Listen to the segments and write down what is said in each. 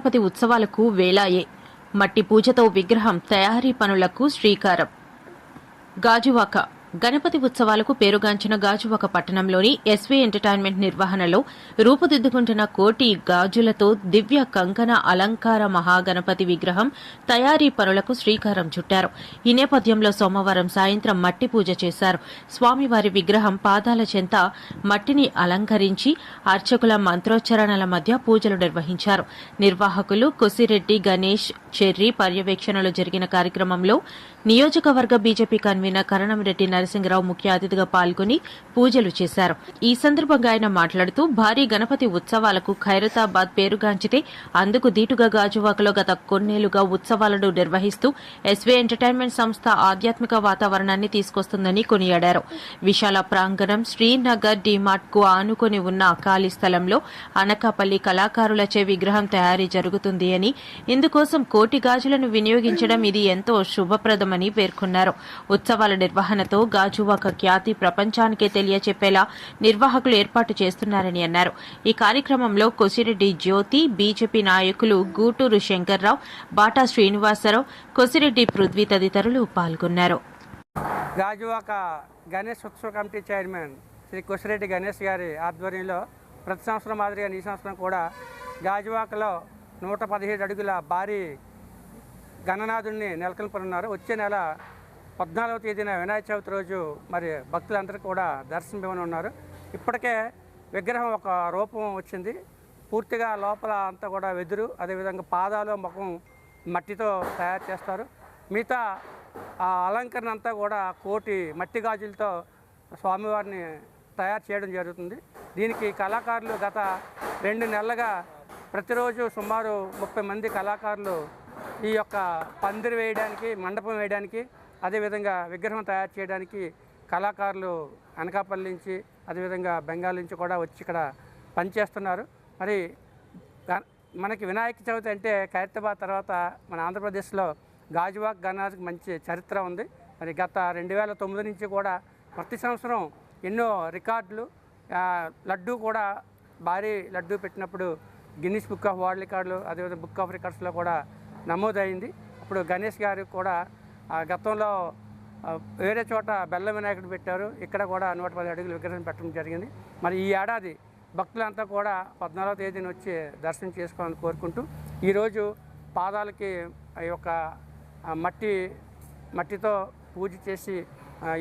గణపతి ఉత్సవాలకు వేళాయే. మట్టి పూజతో విగ్రహం తయారీ పనులకు శ్రీకారం. గాజువాక గణపతి ఉత్సవాలకు పేరుగాంచిన గాజువాక పట్టణంలోని ఎస్వీ ఎంటర్టైన్మెంట్ నిర్వహణలో రూపుదిద్దుకుంటున్న కోటి గాజులతో దివ్య కంకణ అలంకార మహాగణపతి విగ్రహం తయారీ పనులకు శ్రీకారం చుట్టారు. ఈ నేపథ్యంలో సోమవారం సాయంత్రం మట్టి పూజ చేశారు. స్వామివారి విగ్రహం పాదాల చెంత మట్టిని అలంకరించి అర్చకుల మంత్రోచ్చరణల మధ్య పూజలు నిర్వహించారు. నిర్వాహకులు కొసిరెడ్డి గణేష్ చెర్రి పర్యవేక్షణలో జరిగిన కార్యక్రమంలో నియోజకవర్గ బీజేపీ కన్వీనర్ కరణంరెడ్డి నరసింహరావు ముఖ్య అతిథిగా పాల్గొని పూజలు చేశారు. ఈ సందర్భంగా ఆయన మాట్లాడుతూ భారీ గణపతి ఉత్సవాలకు ఖైరతాబాద్ పేరుగాంచితే అందుకు దీటుగా గాజువాకలో గత కొన్నేళ్లుగా ఉత్సవాలను నిర్వహిస్తూ ఎస్వీ ఎంటర్టైన్మెంట్ సంస్థ ఆధ్యాత్మిక వాతావరణాన్ని తీసుకొస్తుందని కొనియాడారు. విశాల ప్రాంగణం శ్రీనగర్ డీమార్ట్ కు ఆనుకొని ఉన్న ఖాళీ స్థలంలో అనకాపల్లి కళాకారులచే విగ్రహం తయారీ జరుగుతుంది అని, ఇందుకోసం కోటి గాజులను వినియోగించడం ఇది ఎంతో శుభప్రదమని పేర్కొన్నారు. ఉత్సవాల నిర్వహణతో గాజువాక ఖ్యాతి ప్రపంచానికే తెలియచెప్పేలా నిర్వాహకులు ఏర్పాటు చేస్తున్నారని అన్నారు. ఈ కార్యక్రమంలో కొసిరెడ్డి జ్యోతి, బీజేపీ నాయకులు గూటూరు శంకర్రావు, బాటా శ్రీనివాసరావు, కొసిరెడ్డి పృథ్వీ తదితరులు పాల్గొన్నారు. గాజువాక గణేష్ ఉత్సవ కమిటీ చైర్మన్ శ్రీ కొసిరెడ్డి గణేష్ గారి ఆధ్వర్యంలో ప్రతి సంవత్సరం మాదిరిగా ఈ సంవత్సరం కూడా గాజువాకలో 117 అడుగుల భారీ గణనాథుడిని నెలకొల్పనున్నారు. వచ్చే నెల 14వ తేదీన వినాయక చవితి రోజు మరి భక్తులందరూ కూడా దర్శనమివ్వనున్నారు. ఇప్పటికే విగ్రహం ఒక రూపం వచ్చింది. పూర్తిగా లోపల అంతా కూడా వెదురు, అదేవిధంగా పాదాలు ముఖం మట్టితో తయారు చేస్తారు. మిగతా అలంకరణ అంతా కూడా కోటి మట్టి గాజులతో స్వామివారిని తయారు చేయడం జరుగుతుంది. దీనికి కళాకారులు గత 2 నెలలుగా ప్రతిరోజు సుమారు 30 మంది కళాకారులు ఈ యొక్క పందిరి వేయడానికి, మండపం వేయడానికి, అదేవిధంగా విగ్రహం తయారు చేయడానికి కళాకారులు అనకాపల్లి నుంచి, అదేవిధంగా బెంగాల్ నుంచి కూడా వచ్చి ఇక్కడ పనిచేస్తున్నారు. మరి మనకి వినాయక చవితి అంటే ఖైరతాబాద్ తర్వాత మన ఆంధ్రప్రదేశ్లో గాజువాక గణనాథుకి మంచి చరిత్ర ఉంది. మరి గత 2009 నుంచి కూడా ప్రతి సంవత్సరం ఎన్నో రికార్డులు, లడ్డూ కూడా భారీ లడ్డూ పెట్టినప్పుడు గిన్నిస్ బుక్ ఆఫ్ వరల్డ్ రికార్డులు, అదేవిధంగా బుక్ ఆఫ్ రికార్డ్స్లో కూడా నమోదైంది. అప్పుడు గణేష్ గారు కూడా గతంలో వేరే చోట బెల్లం వినాయకుడు పెట్టారు. ఇక్కడ కూడా 110 అడుగుల విగ్రహం పెట్టడం జరిగింది. మరి ఈ ఏడాది భక్తులంతా కూడా 14వ తేదీన వచ్చి దర్శనం చేసుకోవాలని కోరుకుంటూ ఈరోజు పాదాలకి ఈ యొక్క మట్టితో పూజ చేసి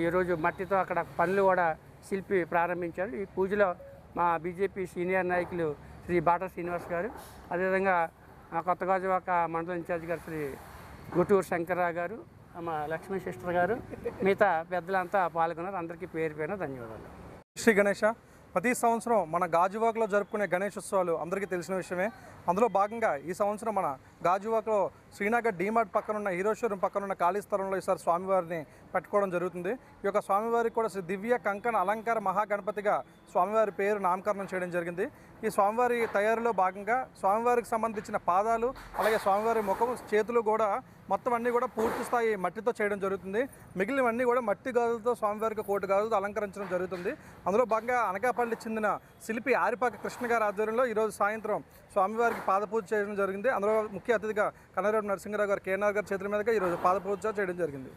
ఈరోజు మట్టితో అక్కడ పనులు కూడా శిల్పి ప్రారంభించారు. ఈ పూజలో మా బీజేపీ సీనియర్ నాయకులు శ్రీ బాటా శ్రీనివాస్ గారు, అదేవిధంగా కొత్త గాజువాక మండల ఇన్ఛార్జ్ గారు శ్రీ గుటూరు శంకర్రావు గారు, మా లక్ష్మీ సిస్టర్ గారు, మిగతా పెద్దలంతా పాల్గొన్నారు. అందరికీ పేరు పేరున ధన్యవాదాలు. శ్రీ గణేష ప్రతి సంవత్సరం మన గాజువాకలో జరుపుకునే గణేశోత్సవాలు అందరికీ తెలిసిన విషయమే. అందులో భాగంగా ఈ సంవత్సరం మన గాజువాకలో శ్రీనగర్ డీమార్ట్ పక్కనున్న హీరో షోరూమ్ పక్కనున్న ఖాళీ స్థలంలో ఈసారి స్వామివారిని పెట్టుకోవడం జరుగుతుంది. ఈ యొక్క స్వామివారికి కూడా దివ్య కంకణ అలంకార మహాగణపతిగా స్వామివారి పేరు నామకరణం చేయడం జరిగింది. ఈ స్వామివారి తయారీలో భాగంగా స్వామివారికి సంబంధించిన పాదాలు, అలాగే స్వామివారి ముఖం, చేతులు కూడా మొత్తం అన్నీ కూడా పూర్తి స్థాయి మట్టితో చేయడం జరుగుతుంది. మిగిలినవన్నీ కూడా మట్టి గాజులతో స్వామివారికి కోటి గాజులతో అలంకరించడం జరుగుతుంది. అందులో భాగంగా అనకాపల్లి చెందిన శిల్పి ఆరిపాక కృష్ణ గారి ఆధ్వర్యంలో ఈరోజు సాయంత్రం స్వామివారికి పాదపూజ చేయడం జరిగింది. అందులో ముఖ్య అతిథిగా కన్నరెడ్డి నరసింహరావు గారు, కేఎన్ఆర్ గారి చేతుల మీదుగా ఈరోజు పాదపూజ చేయడం జరిగింది.